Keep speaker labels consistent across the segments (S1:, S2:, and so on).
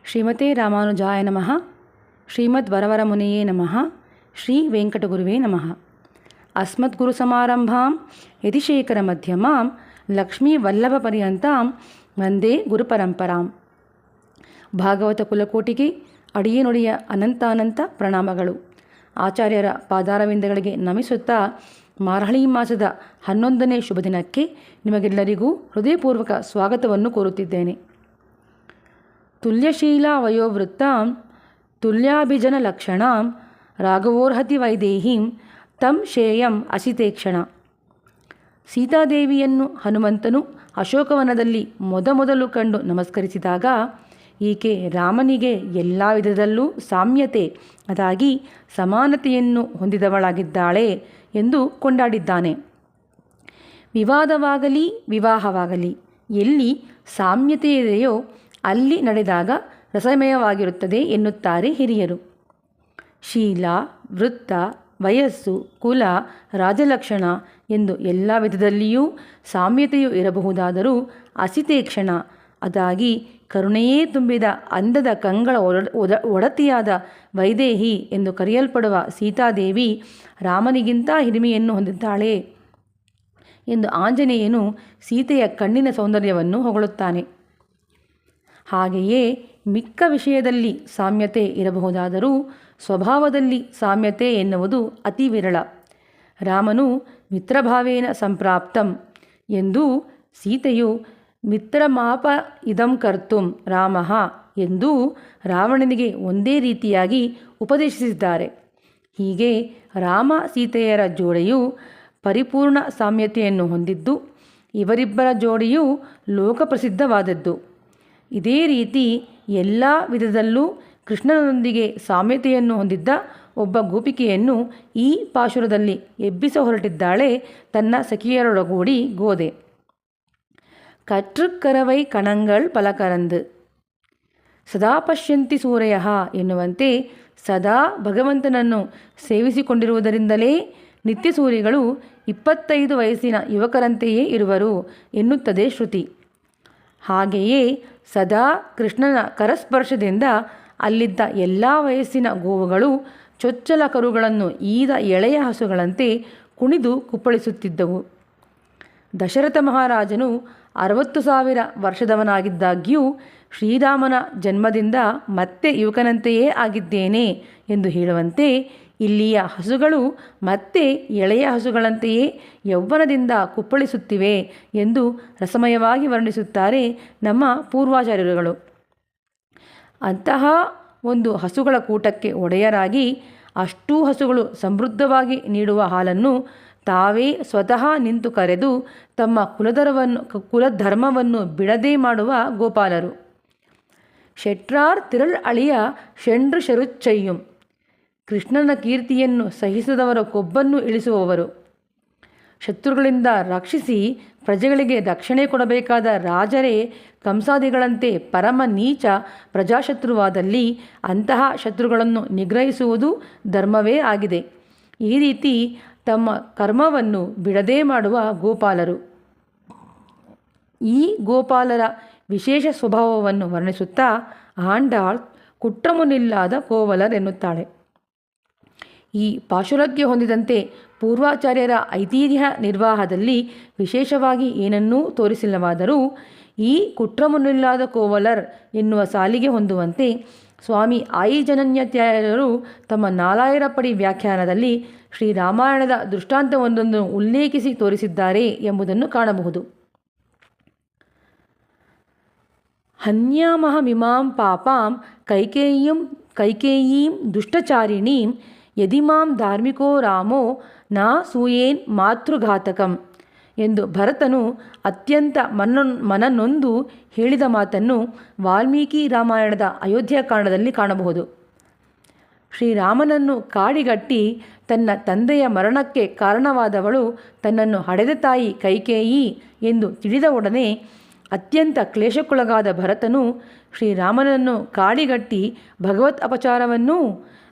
S1: ಶ್ರೀಮತೆ ರಾಮಾನುಜಾಯ ನಮಃ. ಶ್ರೀಮದ್ವರವರಮುನಿಯೇ ನಮಃ. ಶ್ರೀ ವೆಂಕಟಗುರುವೇ ನಮಃ. ಅಸ್ಮದ್ಗುರುಸಮಾರಂಭಾಂ ಯತಿಶೇಖರಮಧ್ಯಮಾಂ ಲಕ್ಷ್ಮೀವಲ್ಲಭಪರ್ಯಂತಾಂ ವಂದೇ ಗುರುಪರಂಪರಾಂ. ಭಾಗವತ ಕುಲಕೋಟಿಗೆ ಅಡಿಯನುಡಿಯ ಅನಂತಾನಂತ ಪ್ರಣಾಮಗಳು. ಆಚಾರ್ಯರ ಪಾದಾರವಿಂದಗಳಿಗೆ ನಮಿಸುತ್ತಾ ಮಾರ್ಹಳಿ ಮಾಸದ 11ನೇ ಶುಭ ದಿನಕ್ಕೆ ನಿಮಗೆಲ್ಲರಿಗೂ ಹೃದಯಪೂರ್ವಕ ಸ್ವಾಗತವನ್ನು ಕೋರುತ್ತಿದ್ದೇನೆ. ತುಲ್ಯಶೀಲಾ ವಯೋವೃತ್ತಾಂ ತುಲ್ಯಾಭಿಜನ ಲಕ್ಷಣಾಂ ರಾಘವೋರ್ಹತಿ ವೈದೇಹೀಂ ತಂ ಶೇಯಂ ಅಸಿತೇಕ್ಷಣ. ಸೀತಾದೇವಿಯನ್ನು ಹನುಮಂತನು ಅಶೋಕವನದಲ್ಲಿ ಮೊದಮೊದಲು ಕಂಡು ನಮಸ್ಕರಿಸಿದಾಗ ಈಕೆ ರಾಮನಿಗೆ ಎಲ್ಲ ವಿಧದಲ್ಲೂ ಸಾಮ್ಯತೆ ಅದಾಗಿ ಸಮಾನತೆಯನ್ನು ಹೊಂದಿದವಳಾಗಿದ್ದಾಳೆ ಎಂದು ಕೊಂಡಾಡಿದ್ದಾನೆ. ವಿವಾದವಾಗಲಿ ವಿವಾಹವಾಗಲಿ ಎಲ್ಲಿ ಸಾಮ್ಯತೆ ಇದೆಯೋ ಅಲ್ಲಿ ನಡೆದಾಗ ರಸಮಯವಾಗಿರುತ್ತದೆ ಎನ್ನುತ್ತಾರೆ ಹಿರಿಯರು. ಶೀಲ, ವೃತ್ತ, ವಯಸ್ಸು, ಕುಲ, ರಾಜಲಕ್ಷಣ ಎಂದು ಎಲ್ಲ ವಿಧದಲ್ಲಿಯೂ ಸಾಮ್ಯತೆಯು ಇರಬಹುದಾದರೂ ಅಸಿತೇಕ್ಷಣ ಅದಾಗಿ ಕರುಣೆಯೇ ತುಂಬಿದ ಅಂದದ ಕಂಗಳ ಒಡತಿಯಾದ ವೈದೇಹಿ ಎಂದು ಕರೆಯಲ್ಪಡುವ ಸೀತಾದೇವಿ ರಾಮನಿಗಿಂತ ಹಿರಿಮೆಯನ್ನು ಹೊಂದಿದ್ದಾಳೆ ಎಂದು ಆಂಜನೇಯನು ಸೀತೆಯ ಕಣ್ಣಿನ ಸೌಂದರ್ಯವನ್ನು ಹೊಗಳುತ್ತಾನೆ. ಹಾಗೆಯೇ ಮಿಕ್ಕ ವಿಷಯದಲ್ಲಿ ಸಾಮ್ಯತೆ ಇರಬಹುದಾದರೂ ಸ್ವಭಾವದಲ್ಲಿ ಸಾಮ್ಯತೆ ಎನ್ನುವುದು ಅತಿ ವಿರಳ. ರಾಮನು ಮಿತ್ರಭಾವೇನ ಸಂಪ್ರಾಪ್ತಂ ಎಂದೂ ಸೀತೆಯು ಮಿತ್ರಮಾಪ ಇದಂ ಕರ್ತುಂ ರಾಮಃ ಎಂದೂ ರಾವಣನಿಗೆ ಒಂದೇ ರೀತಿಯಾಗಿ ಉಪದೇಶಿಸಿದ್ದಾರೆ. ಹೀಗೆ ರಾಮ ಸೀತೆಯರ ಜೋಡಿಯು ಪರಿಪೂರ್ಣ ಸಾಮ್ಯತೆಯನ್ನು ಹೊಂದಿದ್ದು ಇವರಿಬ್ಬರ ಜೋಡಿಯು ಲೋಕಪ್ರಸಿದ್ಧವಾದದ್ದು. ಇದೇ ರೀತಿ ಎಲ್ಲ ವಿಧದಲ್ಲೂ ಕೃಷ್ಣನೊಂದಿಗೆ ಸಾಮ್ಯತೆಯನ್ನು ಹೊಂದಿದ್ದ ಒಬ್ಬ ಗೋಪಿಕೆಯನ್ನು ಈ ಪಾಶುರದಲ್ಲಿ ಎಬ್ಬಿಸ ಹೊರಟಿದ್ದಾಳೆ ತನ್ನ ಸಖಿಯರೊಡಗೂಡಿ ಗೋದೆ. ಕರ್ತೃಕ್ಕರವೈ ಕಣಂಗಳ್ ಪಲಕರಂದು ಸದಾ ಪಶ್ಯಂತಿ ಸೂರ್ಯ ಎನ್ನುವಂತೆ ಸದಾ ಭಗವಂತನನ್ನು ಸೇವಿಸಿಕೊಂಡಿರುವುದರಿಂದಲೇ ನಿತ್ಯ ಸೂರ್ಯಗಳು 25 ವಯಸ್ಸಿನ ಯುವಕರಂತೆಯೇ ಇರುವರು ಎನ್ನುತ್ತದೆ ಶ್ರುತಿ. ಹಾಗೆಯೇ ಸದಾ ಕೃಷ್ಣನ ಕರಸ್ಪರ್ಶದಿಂದ ಅಲ್ಲಿದ್ದ ಎಲ್ಲ ವಯಸ್ಸಿನ ಗೋವುಗಳು ಚೊಚ್ಚಲ ಕರುಗಳನ್ನು ಈದ ಎಳೆಯ ಹಸುಗಳಂತೆ ಕುಣಿದು ಕುಪ್ಪಳಿಸುತ್ತಿದ್ದವು. ದಶರಥ ಮಹಾರಾಜನು 60,000 ವರ್ಷದವನಾಗಿದ್ದಾಗ್ಯೂ ಶ್ರೀರಾಮನ ಜನ್ಮದಿಂದ ಮತ್ತೆ ಯುವಕನಂತೆಯೇ ಆಗಿದ್ದೇನೆ ಎಂದು ಹೇಳುವಂತೆ ಇಲ್ಲಿಯ ಹಸುಗಳು ಮತ್ತೆ ಎಳೆಯ ಹಸುಗಳಂತೆಯೇ ಯೌವನದಿಂದ ಕುಪ್ಪಳಿಸುತ್ತಿವೆ ಎಂದು ರಸಮಯವಾಗಿ ವರ್ಣಿಸುತ್ತಾರೆ ನಮ್ಮ ಪೂರ್ವಾಚಾರ್ಯರುಗಳು. ಅಂತಹ ಒಂದು ಹಸುಗಳ ಕೂಟಕ್ಕೆ ಒಡೆಯರಾಗಿ ಅಷ್ಟೂ ಹಸುಗಳು ಸಮೃದ್ಧವಾಗಿ ನೀಡುವ ಹಾಲನ್ನು ತಾವೇ ಸ್ವತಃ ನಿಂತು ಕರೆದು ತಮ್ಮ ಕುಲಧರ್ಮವನ್ನು ಬಿಡದೆ ಮಾಡುವ ಗೋಪಾಲರು. ಶೆಟ್ರಾರ್ ತಿರಳ್ ಅಳಿಯ ಶೆಂಡ್ರು ಶರುಚ್ಚಯ್ಯುಂ ಕೃಷ್ಣನ ಕೀರ್ತಿಯನ್ನು ಸಹಿಸದವರ ಕೊಬ್ಬನ್ನು ಇಳಿಸುವವರು. ಶತ್ರುಗಳಿಂದ ರಕ್ಷಿಸಿ ಪ್ರಜೆಗಳಿಗೆ ರಕ್ಷಣೆ ಕೊಡಬೇಕಾದ ರಾಜರೇ ಕಂಸಾದಿಗಳಂತೆ ಪರಮ ನೀಚ ಪ್ರಜಾಶತ್ರುವಾದಲ್ಲಿ ಅಂತಹ ಶತ್ರುಗಳನ್ನು ನಿಗ್ರಹಿಸುವುದು ಧರ್ಮವೇ ಆಗಿದೆ. ಈ ರೀತಿ ತಮ್ಮ ಕರ್ಮವನ್ನು ಬಿಡದೆ ಮಾಡುವ ಗೋಪಾಲರು. ಈ ಗೋಪಾಲರ ವಿಶೇಷ ಸ್ವಭಾವವನ್ನು ವರ್ಣಿಸುತ್ತಾ ಆಂಡಾಳ್ ಕುಟ್ರಮುನಿಲ್ಲಾದ ಕೋವಲರ್ ಎನ್ನುತ್ತಾಳೆ. ಈ ಪಾಶುರಕ್ಕೆ ಹೊಂದಿದಂತೆ ಪೂರ್ವಾಚಾರ್ಯರ ಐತಿಹ್ಯ ನಿರ್ವಾಹದಲ್ಲಿ ವಿಶೇಷವಾಗಿ ಏನನ್ನೂ ತೋರಿಸಿಲ್ಲವಾದರೂ ಈ ಕುಟ್ರಮುನಿಲ್ಲಾದ ಕೋವಲರ್ ಎನ್ನುವ ಸಾಲಿಗೆ ಹೊಂದುವಂತೆ ಸ್ವಾಮಿ ಆಯಿಜನನ್ಯಾಚಾರ್ಯರು ತಮ್ಮ 4000 ಪಡಿ ವ್ಯಾಖ್ಯಾನದಲ್ಲಿ ಶ್ರೀರಾಮಾಯಣದ ದೃಷ್ಟಾಂತವೊಂದನ್ನು ಉಲ್ಲೇಖಿಸಿ ತೋರಿಸಿದ್ದಾರೆ ಎಂಬುದನ್ನು ಕಾಣಬಹುದು. ಹನ್ಯಾಮಹಮಿಮಾಂ ಪಾಪಾಂ ಕೈಕೇಯೀಂ ದುಷ್ಟಚಾರಿಣೀಂ ಯದಿಮಾಂ ಧಾರ್ಮಿಕೋ ರಾಮೋ ನಾ ಸೂಯೇನ್ ಮಾತೃಘಾತಕಂ ಎಂದು ಭರತನು ಅತ್ಯಂತ ಮನನೊಂದು ಹೇಳಿದ ಮಾತನ್ನು ವಾಲ್ಮೀಕಿ ರಾಮಾಯಣದ ಅಯೋಧ್ಯಕಾಂಡದಲ್ಲಿ ಕಾಣಬಹುದು. ಶ್ರೀರಾಮನನ್ನು ಕಾಡಿಗಟ್ಟಿ ತನ್ನ ತಂದೆಯ ಮರಣಕ್ಕೆ ಕಾರಣವಾದವಳು ತನ್ನನ್ನು ಹಡೆದ ತಾಯಿ ಕೈಕೇಯಿ ಎಂದು ತಿಳಿದ ಒಡನೆ ಅತ್ಯಂತ ಕ್ಲೇಶಕ್ಕೊಳಗಾದ ಭರತನು ಶ್ರೀರಾಮನನ್ನು ಕಾಡಿಗಟ್ಟಿ ಭಗವತ್ ಅಪಚಾರವನ್ನೂ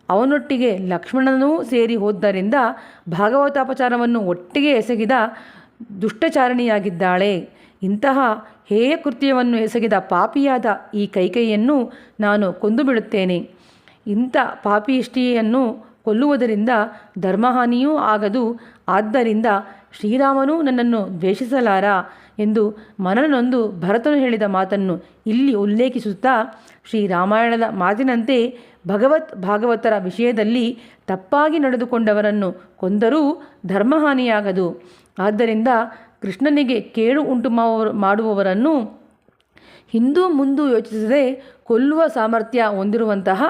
S1: ಅವನೊಟ್ಟಿಗೆ ಲಕ್ಷ್ಮಣನೂ ಸೇರಿ ಹೋದ್ದರಿಂದ ಭಾಗವತ ಅಪಚಾರವನ್ನು ಒಟ್ಟಿಗೆ ಎಸಗಿದ ದುಷ್ಟಚಾರಣಿಯಾಗಿದ್ದಾಳೆ. ಇಂತಹ ಹೇಯ ಕೃತ್ಯವನ್ನು ಎಸಗಿದ ಪಾಪಿಯಾದ ಈ ಕೈಕೇಯಿಯನ್ನು ನಾನು ಕೊಂದು ಬಿಡುತ್ತೇನೆ. ಇಂಥ ಪಾಪಿಷ್ಟಿಯನ್ನು ಕೊಲ್ಲುವುದರಿಂದ ಧರ್ಮಹಾನಿಯೂ ಆಗದು. ಆದ್ದರಿಂದ ಶ್ರೀರಾಮನೂ ನನ್ನನ್ನು ದ್ವೇಷಿಸಲಾರ ಎಂದು ಮನನೊಂದು ಭರತನು ಹೇಳಿದ ಮಾತನ್ನು ಇಲ್ಲಿ ಉಲ್ಲೇಖಿಸುತ್ತಾ, ಶ್ರೀರಾಮಾಯಣದ ಮಾತಿನಂತೆ ಭಾಗವತರ ವಿಷಯದಲ್ಲಿ ತಪ್ಪಾಗಿ ನಡೆದುಕೊಂಡವರನ್ನು ಕೊಂದರೂ ಧರ್ಮಹಾನಿಯಾಗದು. ಆದ್ದರಿಂದ ಕೃಷ್ಣನಿಗೆ ಕೇಡು ಉಂಟು ಮಾಡುವವರನ್ನು ಹಿಂದೂ ಮುಂದೂ ಯೋಚಿಸದೆ ಕೊಲ್ಲುವ ಸಾಮರ್ಥ್ಯ ಹೊಂದಿರುವಂತಹ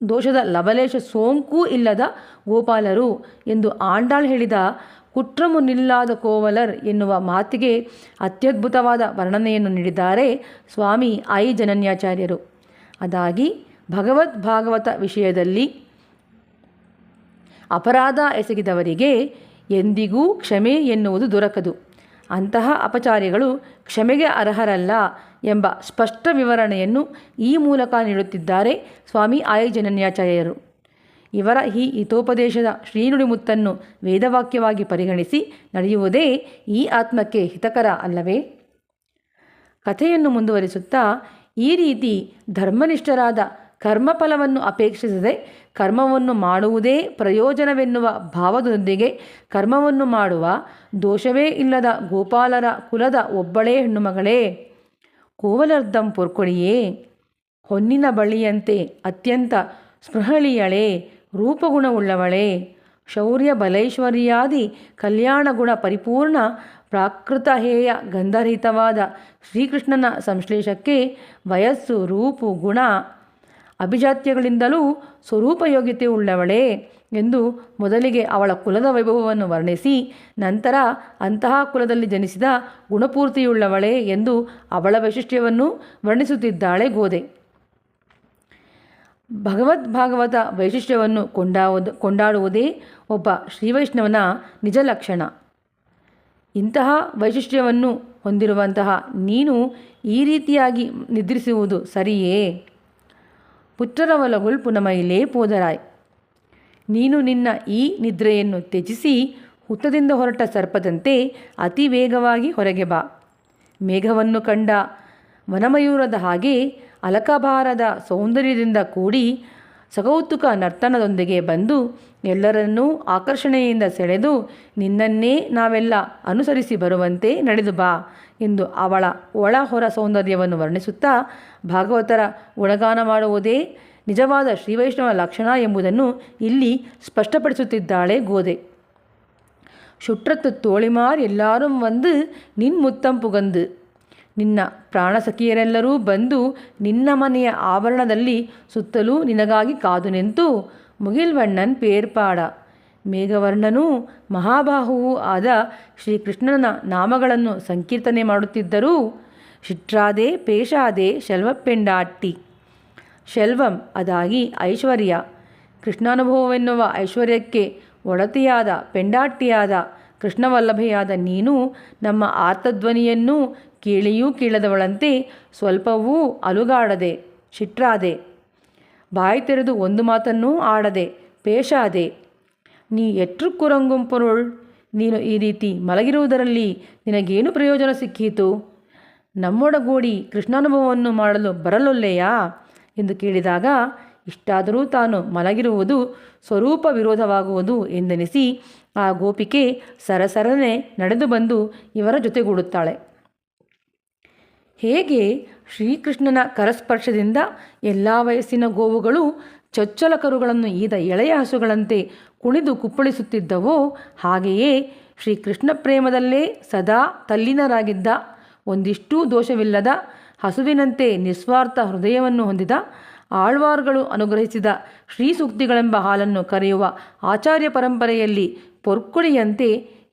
S1: ದೋಷದ ಲವಲೇಶ ಸೋಂಕೂ ಇಲ್ಲದ ಗೋಪಾಲರು ಎಂದು ಆಂಡಾಳ್ ಹೇಳಿದ ಕುಟ್ರಮು ನಿಲ್ಲಾದ ಕೋವಲರ್ ಎನ್ನುವ ಮಾತಿಗೆ ಅತ್ಯದ್ಭುತವಾದ ವರ್ಣನೆಯನ್ನು ನೀಡಿದ್ದಾರೆ ಸ್ವಾಮಿ ಐ ಜನನ್ಯಾಚಾರ್ಯರು. ಅದಾಗಿ ಭಾಗವತ ವಿಷಯದಲ್ಲಿ ಅಪರಾಧ ಎಸಗಿದವರಿಗೆ ಎಂದಿಗೂ ಕ್ಷಮೆ ಎನ್ನುವುದು ದೊರಕದು. ಅಂತಹ ಅಪಚಾರಿಗಳು ಕ್ಷಮೆಗೆ ಅರ್ಹರಲ್ಲ ಎಂಬ ಸ್ಪಷ್ಟ ವಿವರಣೆಯನ್ನು ಈ ಮೂಲಕ ನೀಡುತ್ತಿದ್ದಾರೆ ಸ್ವಾಮಿ ಐ ಜನನ್ಯಾಚಾರ್ಯರು. ಇವರ ಈ ಹಿತೋಪದೇಶದ ಶ್ರೀನುಡಿಮುತ್ತನ್ನು ವೇದವಾಕ್ಯವಾಗಿ ಪರಿಗಣಿಸಿ ನಡೆಯುವುದೇ ಈ ಆತ್ಮಕ್ಕೆ ಹಿತಕರ ಅಲ್ಲವೇ? ಕಥೆಯನ್ನು ಮುಂದುವರಿಸುತ್ತಾ, ಈ ರೀತಿ ಧರ್ಮನಿಷ್ಠರಾದ ಕರ್ಮಫಲವನ್ನು ಅಪೇಕ್ಷಿಸದೆ ಕರ್ಮವನ್ನು ಮಾಡುವುದೇ ಪ್ರಯೋಜನವೆನ್ನುವ ಭಾವದೊಂದಿಗೆ ಕರ್ಮವನ್ನು ಮಾಡುವ ದೋಷವೇ ಇಲ್ಲದ ಗೋಪಾಲರ ಕುಲದ ಒಬ್ಬಳೇ ಹೆಣ್ಣುಮಗಳೇ, ಕೋವಲರ್ಧಂ ಪೊರ್ಕೊಡಿಯೇ, ಹೊನ್ನಿನ ಬಳ್ಳಿಯಂತೆ ಅತ್ಯಂತ ಸ್ಪೃಹಳೀಯಳೇ, ರೂಪಗುಣವುಳ್ಳವಳೇ, ಶೌರ್ಯ ಬಲೈಶ್ವರ್ಯಾದಿ ಕಲ್ಯಾಣಗುಣ ಪರಿಪೂರ್ಣ ಪ್ರಾಕೃತಹೇಯ ಗಂಧರಹಿತವಾದ ಶ್ರೀಕೃಷ್ಣನ ಸಂಶ್ಲೇಷಕ್ಕೆ ವಯಸ್ಸು, ರೂಪು, ಗುಣ, ಅಭಿಜಾತ್ಯಗಳಿಂದಲೂ ಸ್ವರೂಪಯೋಗ್ಯತೆ ಉಳ್ಳವಳೇ ಎಂದು ಮೊದಲಿಗೆ ಅವಳ ಕುಲದ ವೈಭವವನ್ನು ವರ್ಣಿಸಿ ಭಾಗವತರ ಅಂತಹ ಕುಲದಲ್ಲಿ ಜನಿಸಿದ ಗುಣಪೂರ್ತಿಯುಳ್ಳವಳೇ ಎಂದು ಅವಳ ವೈಶಿಷ್ಟ್ಯವನ್ನು ವರ್ಣಿಸುತ್ತಿದ್ದಾಳೆ ಗೋದೆ. ಭಾಗವತ ವೈಶಿಷ್ಟ್ಯವನ್ನು ಕೊಂಡಾಡುವುದೇ ಒಬ್ಬ ಶ್ರೀವೈಷ್ಣವನ ನಿಜ ಲಕ್ಷಣ. ಇಂತಹ ವೈಶಿಷ್ಟ್ಯವನ್ನು ಹೊಂದಿರುವಂತಹ ನೀನು ಈ ರೀತಿಯಾಗಿ ನಿದ್ರಿಸುವುದು ಸರಿಯೇ? ಪುತ್ರರವಲಗುಳ್ ಪುನಮೈಲೇ ಪೋದರಾಯ್, ನೀನು ನಿನ್ನ ಈ ನಿದ್ರೆಯನ್ನು ತ್ಯಜಿಸಿ ಹುತ್ತದಿಂದ ಹೊರಟ ಸರ್ಪದಂತೆ ಅತಿ ವೇಗವಾಗಿ ಹೊರಗೆ ಬಾ. ಮೇಘವನ್ನು ಕಂಡ ವನಮಯೂರದ ಹಾಗೆ ಅಲಕಭಾರದ ಸೌಂದರ್ಯದಿಂದ ಕೂಡಿ ಸಕೌತುಕ ನರ್ತನದೊಂದಿಗೆ ಬಂದು ಎಲ್ಲರನ್ನೂ ಆಕರ್ಷಣೆಯಿಂದ ಸೆಳೆದು ನಿನ್ನನ್ನೇ ನಾವೆಲ್ಲ ಅನುಸರಿಸಿ ಬರುವಂತೆ ನಡೆದು ಬಾ ಎಂದು ಅವಳ ಒಳ ಹೊರ ಸೌಂದರ್ಯವನ್ನು ವರ್ಣಿಸುತ್ತಾ ಭಾಗವತರ ಗುಣಗಾನ ಮಾಡುವುದೇ ನಿಜವಾದ ಶ್ರೀವೈಷ್ಣವ ಲಕ್ಷಣ ಎಂಬುದನ್ನು ಇಲ್ಲಿ ಸ್ಪಷ್ಟಪಡಿಸುತ್ತಿದ್ದಾಳೆ ಗೋದೆ. ಶುಟ್ರತ್ತು ತೋಳಿಮಾರ್ ಎಲ್ಲಾரும் வந்து ನಿನ್ ಮುತ್ತಂ ಪುಗಂದು, ನಿನ್ನ ಪ್ರಾಣಸಖಿಯರೆಲ್ಲರೂ ಬಂದು ನಿನ್ನ ಮನೆಯ ಆವರಣದಲ್ಲಿ ಸುತ್ತಲೂ ನಿನಗಾಗಿ ಕಾದು ನಿಂತು ಮುಗಿಲ್ವಣ್ಣನ್ ಪೇರ್ಪಾಡ, ಮೇಘವರ್ಣನೂ ಮಹಾಬಾಹುವೂ ಆದ ಶ್ರೀಕೃಷ್ಣನ ನಾಮಗಳನ್ನು ಸಂಕೀರ್ತನೆ ಮಾಡುತ್ತಿದ್ದರೂ ಶಿಟ್ರಾದೆ ಪೇಶಾದೆ ಶೆಲ್ವಪೆಂಡಾಟ್ಟಿ. ಶೆಲ್ವಂ ಅದಾಗಿ ಐಶ್ವರ್ಯ, ಕೃಷ್ಣಾನುಭವವೆನ್ನುವ ಐಶ್ವರ್ಯಕ್ಕೆ ಒಡತಿಯಾದ ಪೆಂಡಾಟ್ಟಿಯಾದ ಕೃಷ್ಣವಲ್ಲಭೆಯಾದ ನೀನು ನಮ್ಮ ಆರ್ತಧ್ವನಿಯನ್ನೂ ಕೇಳಿಯೂ ಕೇಳದವಳಂತೆ ಸ್ವಲ್ಪವೂ ಅಲುಗಾಡದೆ, ಶಿಟ್ರಾದೆ, ಬಾಯಿ ತೆರೆದು ಒಂದು ಮಾತನ್ನೂ ಆಡದೆ, ಪೇಶಾದೆ, ನೀ ಎಟ್ರು ಕುರಂಗುಂ ಪೊರುಳ್, ನೀನು ಈ ರೀತಿ ಮಲಗಿರುವುದರಲ್ಲಿ ನಿನಗೇನು ಪ್ರಯೋಜನ ಸಿಕ್ಕೀತು? ನಮ್ಮೊಡಗೂಡಿ ಕೃಷ್ಣಾನುಭವವನ್ನು ಮಾಡಲು ಬರಲೊಲ್ಲೆಯಾ ಎಂದು ಕೇಳಿದಾಗ ಇಷ್ಟಾದರೂ ತಾನು ಮಲಗಿರುವುದು ಸ್ವರೂಪ ವಿರೋಧವಾಗುವುದು ಎಂದೆನಿಸಿ ಆ ಗೋಪಿಕೆ ಸರಸರನೆ ನಡೆದು ಬಂದು ಇವರ ಜೊತೆಗೂಡುತ್ತಾಳೆ. ಹೇಗೆ ಶ್ರೀಕೃಷ್ಣನ ಕರಸ್ಪರ್ಶದಿಂದ ಎಲ್ಲ ವಯಸ್ಸಿನ ಗೋವುಗಳು ಚೊಚ್ಚಲ ಕರುಗಳನ್ನು ಈದ ಎಳೆಯ ಹಸುಗಳಂತೆ ಕುಣಿದು ಕುಪ್ಪಳಿಸುತ್ತಿದ್ದವೋ, ಹಾಗೆಯೇ ಶ್ರೀಕೃಷ್ಣ ಪ್ರೇಮದಲ್ಲೇ ಸದಾ ತಲ್ಲೀನರಾಗಿದ್ದ ಒಂದಿಷ್ಟೂ ದೋಷವಿಲ್ಲದ ಹಸುವಿನಂತೆ ನಿಸ್ವಾರ್ಥ ಹೃದಯವನ್ನು ಹೊಂದಿದ ಆಳ್ವಾರ್ಗಳು ಅನುಗ್ರಹಿಸಿದ ಶ್ರೀಸೂಕ್ತಿಗಳೆಂಬ ಹಾಲನ್ನು ಕರೆಯುವ ಆಚಾರ್ಯ ಪರಂಪರೆಯಲ್ಲಿ ಪೊರ್ಕುಳಿಯಂತೆ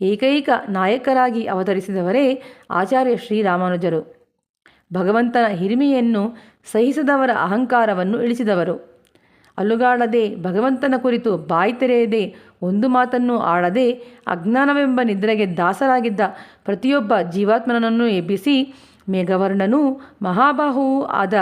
S1: ಏಕೈಕ ನಾಯಕರಾಗಿ ಅವತರಿಸಿದವರೇ ಆಚಾರ್ಯ ಶ್ರೀರಾಮಾನುಜರು. ಭಗವಂತನ ಹಿರಿಮೆಯನ್ನು ಸಹಿಸದವರ ಅಹಂಕಾರವನ್ನು ಇಳಿಸಿದವರು. ಅಲುಗಾಡದೆ ಭಗವಂತನ ಕುರಿತು ಬಾಯಿ ತೆರೆಯದೆ ಒಂದು ಮಾತನ್ನು ಆಡದೆ ಅಜ್ಞಾನವೆಂಬ ನಿದ್ರೆಗೆ ದಾಸರಾಗಿದ್ದ ಪ್ರತಿಯೊಬ್ಬ ಜೀವಾತ್ಮನನ್ನು ಎಬ್ಬಿಸಿ ಮೇಘವರ್ಣನೂ ಮಹಾಬಾಹುವೂ ಆದ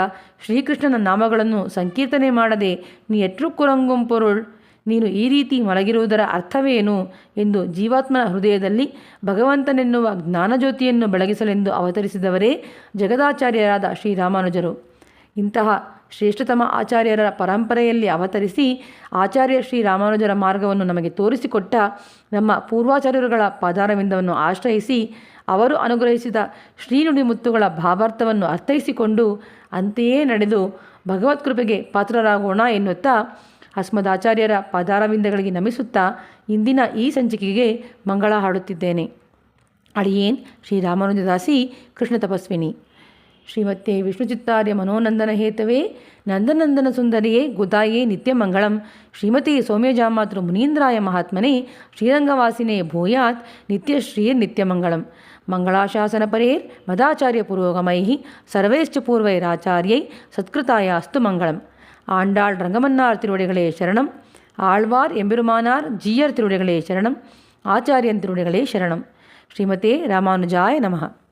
S1: ಶ್ರೀಕೃಷ್ಣನ ನಾಮಗಳನ್ನು ಸಂಕೀರ್ತನೆ ಮಾಡದೆ ನೀ ಎಟ್ರು ಕುರಂಗುಂ ಪೊರುಳ್, ನೀನು ಈ ರೀತಿ ಮಲಗಿರುವುದರ ಅರ್ಥವೇನು ಎಂದು ಜೀವಾತ್ಮನ ಹೃದಯದಲ್ಲಿ ಭಗವಂತನೆನ್ನುವ ಜ್ಞಾನಜ್ಯೋತಿಯನ್ನು ಬೆಳಗಿಸಲೆಂದು ಅವತರಿಸಿದವರೇ ಜಗದಾಚಾರ್ಯರಾದ ಶ್ರೀರಾಮಾನುಜರು. ಇಂತಹ ಶ್ರೇಷ್ಠತಮ ಆಚಾರ್ಯರ ಪರಂಪರೆಯಲ್ಲಿ ಅವತರಿಸಿ ಆಚಾರ್ಯ ಶ್ರೀರಾಮಾನುಜರ ಮಾರ್ಗವನ್ನು ನಮಗೆ ತೋರಿಸಿಕೊಟ್ಟ ನಮ್ಮ ಪೂರ್ವಾಚಾರ್ಯರುಗಳ ಪಾದಾರವಿಂದವನ್ನು ಆಶ್ರಯಿಸಿ ಅವರು ಅನುಗ್ರಹಿಸಿದ ಶ್ರೀನುಡಿಮುತ್ತುಗಳ ಭಾವಾರ್ಥವನ್ನು ಅರ್ಥೈಸಿಕೊಂಡು ಅಂತೆಯೇ ನಡೆದು ಭಗವತ್ಕೃಪೆಗೆ ಪಾತ್ರರಾಗೋಣ ಎನ್ನುತ್ತಾ ಅಸ್ಮದಾಚಾರ್ಯರ ಪಾದಾರವಿಂದಗಳಿಗೆ ನಮಿಸುತ್ತಾ ಇಂದಿನ ಈ ಸಂಚಿಕೆಗೆ ಮಂಗಳ ಹಾಡುತ್ತಿದ್ದೇನೆ. ಅಡಿಯೇನ್ ಶ್ರೀರಾಮಾನುಜದಾಸಿ ಕೃಷ್ಣ ತಪಸ್ವಿನಿ. ಶ್ರೀಮತೆ ವಿಷ್ಣುಚಿತ್ತಾರ್ಯ ಮನೋನಂದನ ಹೇತವೇ ನಂದನಂದನ ಸುಂದರಿಯೇ ಗುದಾಯೇ ನಿತ್ಯಮಂಗಳಂ. ಶ್ರೀಮತಿ ಸೌಮ್ಯಜಾಮಾತೃ ಮುನೀಂದ್ರಾಯ ಮಹಾತ್ಮನೆ ಶ್ರೀರಂಗವಾಸಿನೇ ಭೂಯಾತ್ ನಿತ್ಯಶ್ರೀರ್ನಿತ್ಯಮಂಗಳಂ. ಮಂಗಳಾಶಾಸನ ಪರೇರ್ ಮದಾಚಾರ್ಯ ಪುರೋಗಮೈ ಸರ್ವೈಶ್ಚ ಪೂರ್ವೈರಾಚಾರ್ಯೈ ಸತ್ಕೃತಾಯಾಸ್ತು ಮಂಗಳಂ. ஆண்டாள் ரங்கமன்னார் திருவடிகளே சரணம். ஆழ்வார் எம்பெருமானார் ஜீயர் திருவடிகளே சரணம். ஆச்சாரியன் திருவடிகளே சரணம். ஸ்ரீமதே ராமானுஜாய நமஹ.